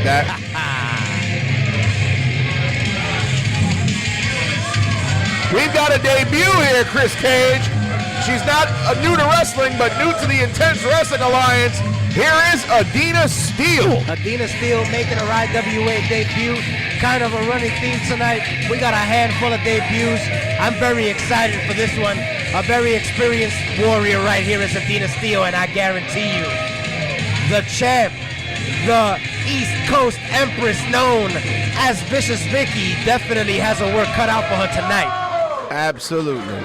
like that. We've got a debut here, Chris Cage. She's not new to wrestling, but new to the Intense Wrestling Alliance. Here is Adena Steele. Adena Steele making her IWA debut. Kind of a running theme tonight. We got a handful of debuts. I'm very excited for this one. A very experienced warrior right here is Adena Steele, and I guarantee you, the champ, the East Coast Empress known as Vicious Vicky, definitely has a work cut out for her tonight. Absolutely.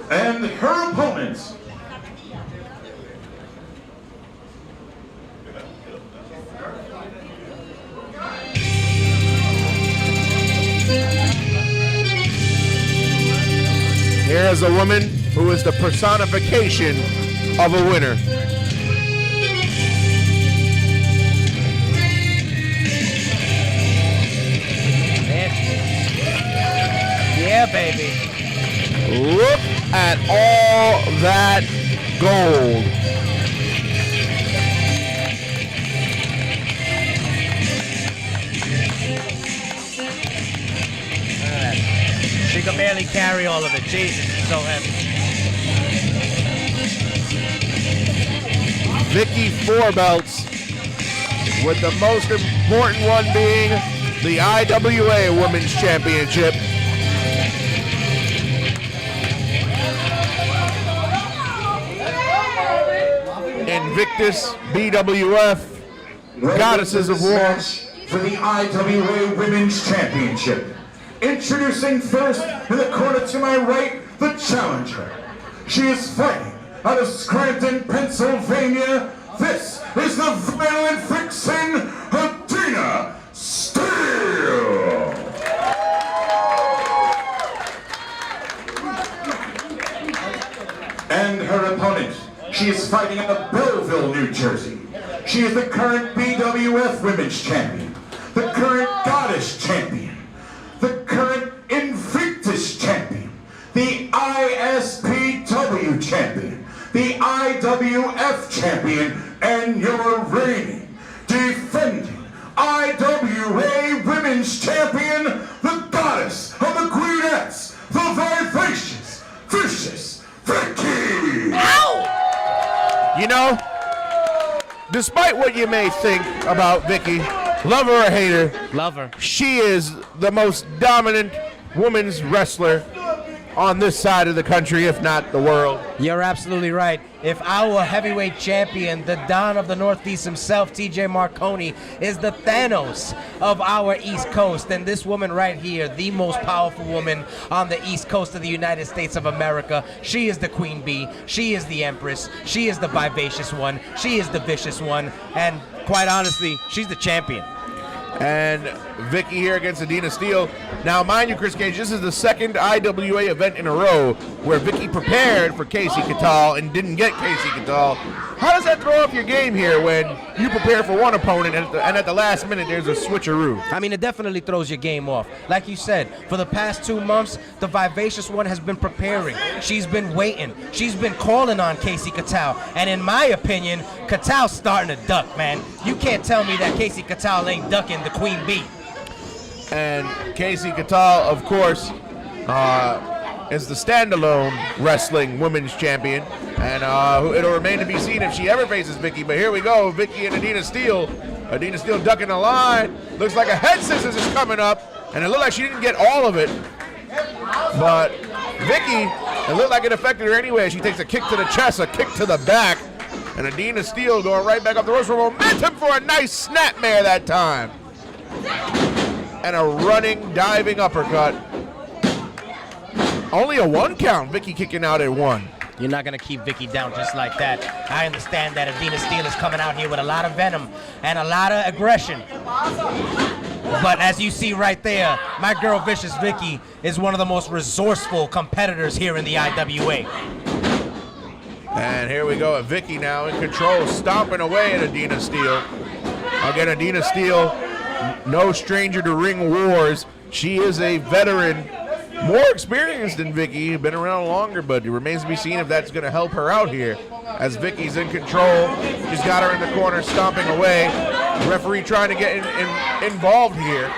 And her opponents. Here is a woman who is the personification of a winner. Yeah, baby. Look at all that gold. She can barely carry all of it. Jesus, it's so heavy. Vicky 4 belts, with the most important one being the IWA Women's Championship. Invictus BWF, Goddesses of War. For the IWA Women's Championship. Introducing first, in the corner to my right, the challenger. She is fighting out of Scranton, Pennsylvania. This is the violent vixen, Adena Steele. And her opponent, she is fighting out of Belleville, New Jersey. She is the current BWF Women's Champion, the current Goddess Champion, the current Invictus Champion, the ISPW Champion, the IWF Champion, and your reigning, defending IWA Women's Champion, the Goddess of the Queenettes, the Vivacious, Vicious Vicky! Ow! You know, despite what you may think about Vicky, love her or hate her, Love her. she is the most dominant women's wrestler on this side of the country, if not the world. You're absolutely right. If our heavyweight champion, the Don of the Northeast himself, TJ Marconi, is the Thanos of our East Coast, then this woman right here, the most powerful woman on the East Coast of the United States of America, she is the Queen Bee, she is the Empress, she is the vivacious one, she is the vicious one, and quite honestly, she's the champion. And Vicky here against Adena Steele. Now, mind you, Chris Cage, this is the second IWA event in a row where Vicky prepared for Casey Catal and didn't get Casey Catal. How does that throw off your game here when you prepare for one opponent and at the last minute there's a switcheroo? I mean, it definitely throws your game off. Like you said, for the past 2 months, the vivacious one has been preparing. She's been waiting. She's been calling on Casey Catal. And in my opinion, Catal's starting to duck, man. You can't tell me that Casey Catal ain't ducking the Queen Bee. And Casey Catal, of course, is the standalone wrestling women's champion. And it'll remain to be seen if she ever faces Vicky. But here we go, Vicky and Adena Steele. Adena Steele ducking the line. Looks like a head scissors is coming up. And it looked like she didn't get all of it. But Vicky, it looked like it affected her anyway. She takes a kick to the chest, a kick to the back. And Adena Steele going right back up the ropes for momentum for a nice snapmare that time. And a running, diving uppercut. Only a 1 count. Vicky kicking out at 1. You're not going to keep Vicky down just like that. I understand that Adena Steele is coming out here with a lot of venom and a lot of aggression. But as you see right there, my girl Vicious Vicky is one of the most resourceful competitors here in the IWA. And here we go at Vicky now in control, stomping away at Adena Steele. Again, Adena Steele, no stranger to ring wars. She is a veteran, more experienced than Vicky, been around longer, but it remains to be seen if that's going to help her out here. as Vicky's in control. She's got her in the corner, stomping away. Referee trying to get involved here.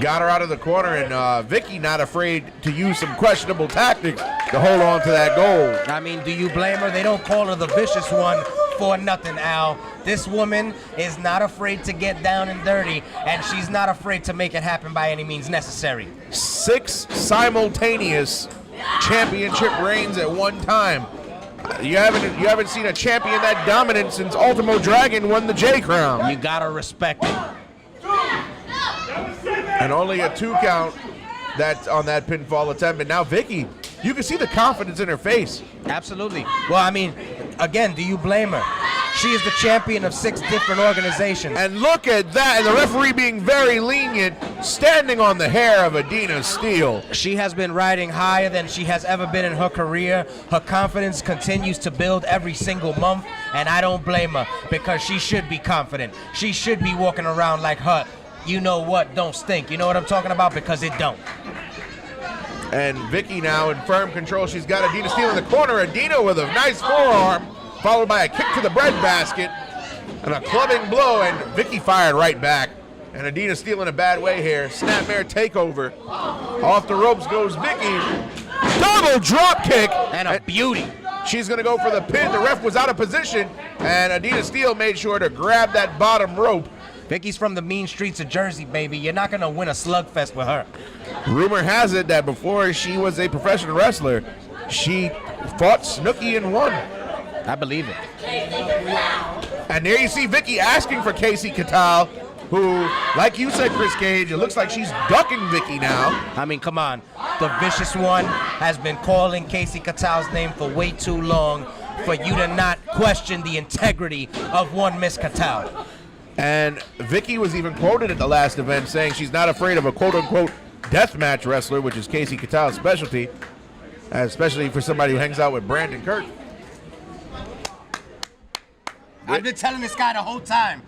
Got her out of the corner, and Vicky not afraid to use some questionable tactics to hold on to that goal. I mean, do you blame her? They don't call her the vicious one for nothing, Al. This woman is not afraid to get down and dirty, and she's not afraid to make it happen by any means necessary. 6 simultaneous championship reigns at one time. You haven't seen a champion that dominant since Ultimo Dragon won the J Crown. You gotta respect it. And only a 2 count that's on that pinfall attempt. And now Vicky, you can see the confidence in her face. Absolutely. Well, I mean, again, do you blame her? She is the champion of 6 different organizations. And look at that, and the referee being very lenient, standing on the hair of Adena Steele. She has been riding higher than she has ever been in her career. Her confidence continues to build every single month, and I don't blame her, because she should be confident. She should be walking around like her, you know what, don't stink. You know what I'm talking about? Because it don't. And Vicky now in firm control. She's got Adena Steele in the corner. Adena with a nice forearm, followed by a kick to the breadbasket and a clubbing blow, and Vicky fired right back. And Adena Steele in a bad way here. Snapmare takeover. Off the ropes goes Vicky. Double drop kick. And a beauty. She's going to go for the pin. The ref was out of position, and Adena Steele made sure to grab that bottom rope. Vicky's from the mean streets of Jersey, baby. You're not going to win a slugfest with her. Rumor has it that before she was a professional wrestler, she fought Snooki and won. I believe it. And there you see Vicky asking for Casey Catal, who, like you said, Chris Cage, it looks like she's ducking Vicky now. I mean, come on. The vicious one has been calling Casey Catal's name for way too long for you to not question the integrity of one Miss Catal. And Vicky was even quoted at the last event saying she's not afraid of a quote-unquote deathmatch wrestler, which is Casey Catal's specialty, especially for somebody who hangs out with Brandon Kirk. I've been telling this guy the whole time.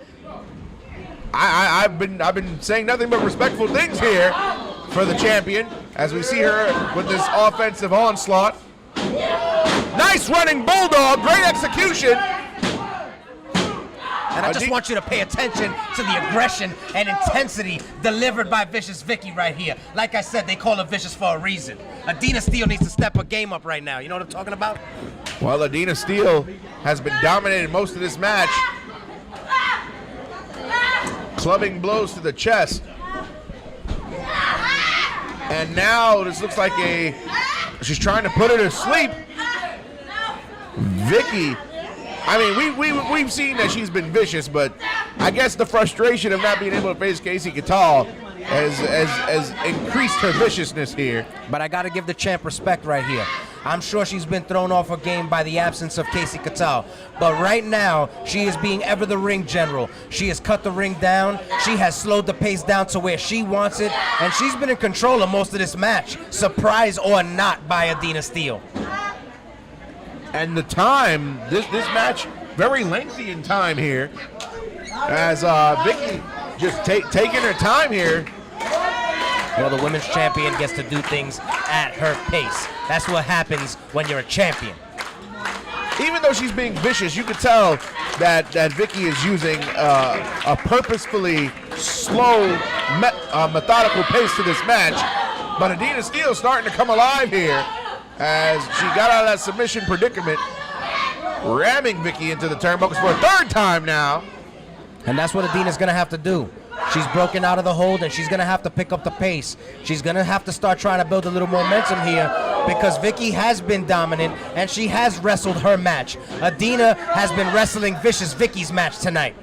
I've been saying nothing but respectful things here for the champion as we see her with this offensive onslaught. Nice running bulldog, great execution. And I just want you to pay attention to the aggression and intensity delivered by Vicious Vicky right here. Like I said, they call her Vicious for a reason. Adena Steele needs to step her game up right now. You know what I'm talking about? Well, Adena Steele has been dominating most of this match. Clubbing blows to the chest. And now this looks like she's trying to put her to sleep. Vicky, I mean, we've seen that she's been vicious, but I guess the frustration of not being able to face Casey Catal has increased her viciousness here. But I got to give the champ respect right here. I'm sure she's been thrown off her game by the absence of Casey Catal. But right now, she is being ever the ring general. She has cut the ring down. She has slowed the pace down to where she wants it. And she's been in control of most of this match, surprise or not, by Adena Steele. And the time, this match, very lengthy in time here, as Vicky just taking her time here. Well, the women's champion gets to do things at her pace. That's what happens when you're a champion. Even though she's being vicious, you could tell that Vicky is using a purposefully slow, methodical pace to this match. But Adena Steele starting to come alive here, as she got out of that submission predicament, ramming Vicky into the turnbuckles for a third time now. And that's what Adena's going to have to do. She's broken out of the hold, and she's going to have to pick up the pace. She's going to have to start trying to build a little momentum here, because Vicky has been dominant, and she has wrestled her match. Adena has been wrestling Vicious Vicky's match tonight.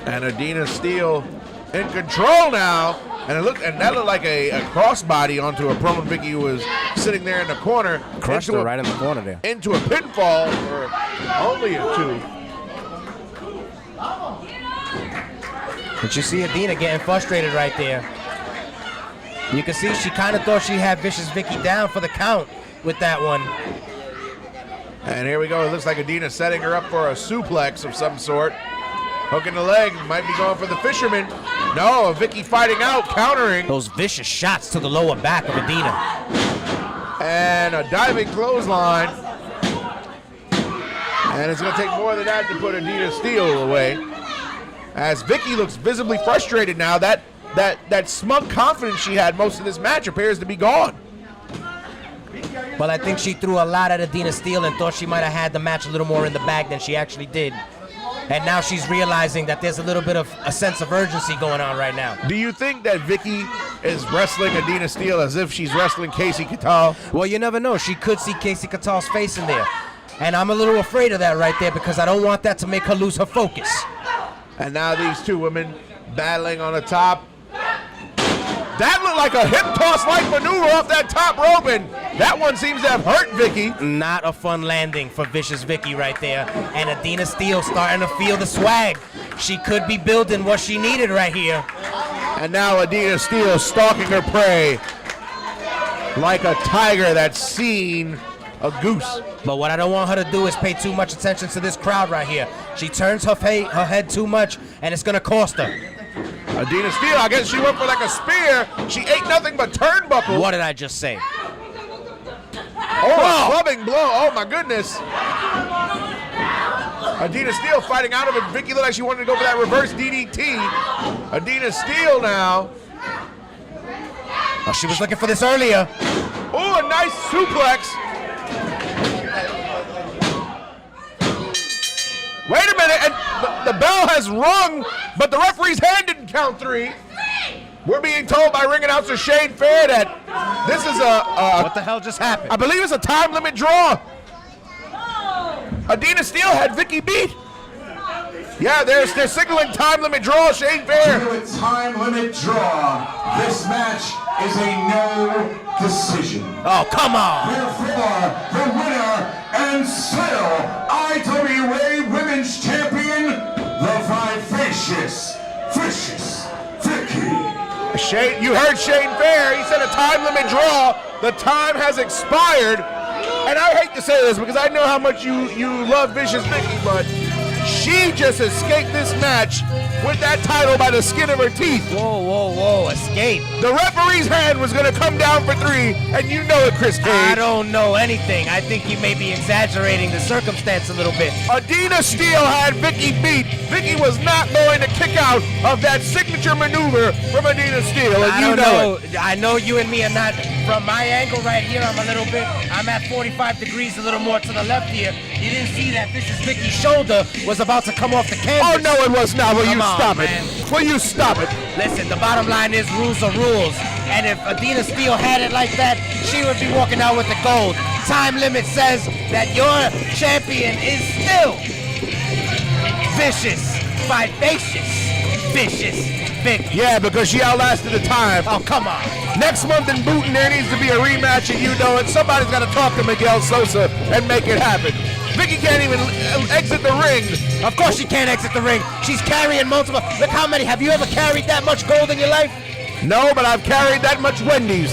And Adena Steele in control now. And that looked like a crossbody onto a prone Vicky who was sitting there in the corner. Crushed her right in the corner there. Into a pinfall for only a 2. But you see Adena getting frustrated right there. You can see she kind of thought she had Vicious Vicky down for the count with that one. And here we go. It looks like Adena setting her up for a suplex of some sort. Hooking the leg, might be going for the fisherman. No, Vicky fighting out, countering. Those vicious shots to the lower back of Adena. And a diving clothesline. And it's going to take more than that to put Adena Steele away. As Vicky looks visibly frustrated now, that smug confidence she had most of this match appears to be gone. Well, I think she threw a lot at Adena Steele and thought she might have had the match a little more in the bag than she actually did. And now she's realizing that there's a little bit of a sense of urgency going on right now. Do you think that Vicky is wrestling Adena Steele as if she's wrestling Casey Catal? Well, you never know. She could see Casey Catal's face in there. And I'm a little afraid of that right there because I don't want that to make her lose her focus. And now these two women battling on the top. That looked like a hip toss-like maneuver off that top rope, and that one seems to have hurt Vicky. Not a fun landing for Vicious Vicky right there. And Adena Steele starting to feel the swag. She could be building what she needed right here. And now Adena Steele stalking her prey like a tiger that's seen a goose. But what I don't want her to do is pay too much attention to this crowd right here. She turns her head too much, and it's going to cost her. Adena Steele, I guess she went for like a spear. She ate nothing but turnbuckle. What did I just say? Oh, a clubbing blow. Oh, my goodness. Adena Steele fighting out of it. Vicky looked like she wanted to go for that reverse DDT. Adena Steele now. Oh, she was looking for this earlier. Oh, a nice suplex. Wait a minute, and the bell has rung, but the referee's hand didn't count 3. We're being told by ring announcer Shane Fair that this is what the hell just happened? I believe it's a time limit draw. Adena Steele had Vicky beat. Yeah, they're signaling time limit draw, Shane Fair. Due to a time limit draw, this match is a no decision. Oh, come on. Therefore, the winner and still IWA Women's Champion, the vivacious, vicious Vicky. Shane, you heard Shane Fair. He said a time limit draw. The time has expired. And I hate to say this because I know how much you love Vicious Vicky, but she just escaped this match with that title by the skin of her teeth. Whoa, whoa, whoa, escape. The referee's hand was going to come down for 3, and you know it, Chris Cage. I don't know anything. I think you may be exaggerating the circumstance a little bit. Adena Steele had Vicky beat. Vicky was not going to kick out of that signature maneuver from Adena Steele, and I don't know. I know you and me are not, from my angle right here, I'm at 45 degrees, a little more to the left here. You didn't see that Vicious Vicky's shoulder was about to come off the canvas. Oh, no, it was not. Will you stop it? Man. Will you stop it? Listen, the bottom line is rules are rules. And if Adena Steele had it like that, she would be walking out with the gold. Time limit says that your champion is still vicious, vivacious, vicious Vicky. Yeah, because she outlasted the time. Oh, come on. Next month in Booton, there needs to be a rematch, and you know it. Somebody's got to talk to Miguel Sosa and make it happen. Vicky can't even exit the ring. Of course she can't exit the ring. She's carrying multiple. Look how many. Have you ever carried that much gold in your life? No, but I've carried that much Wendy's.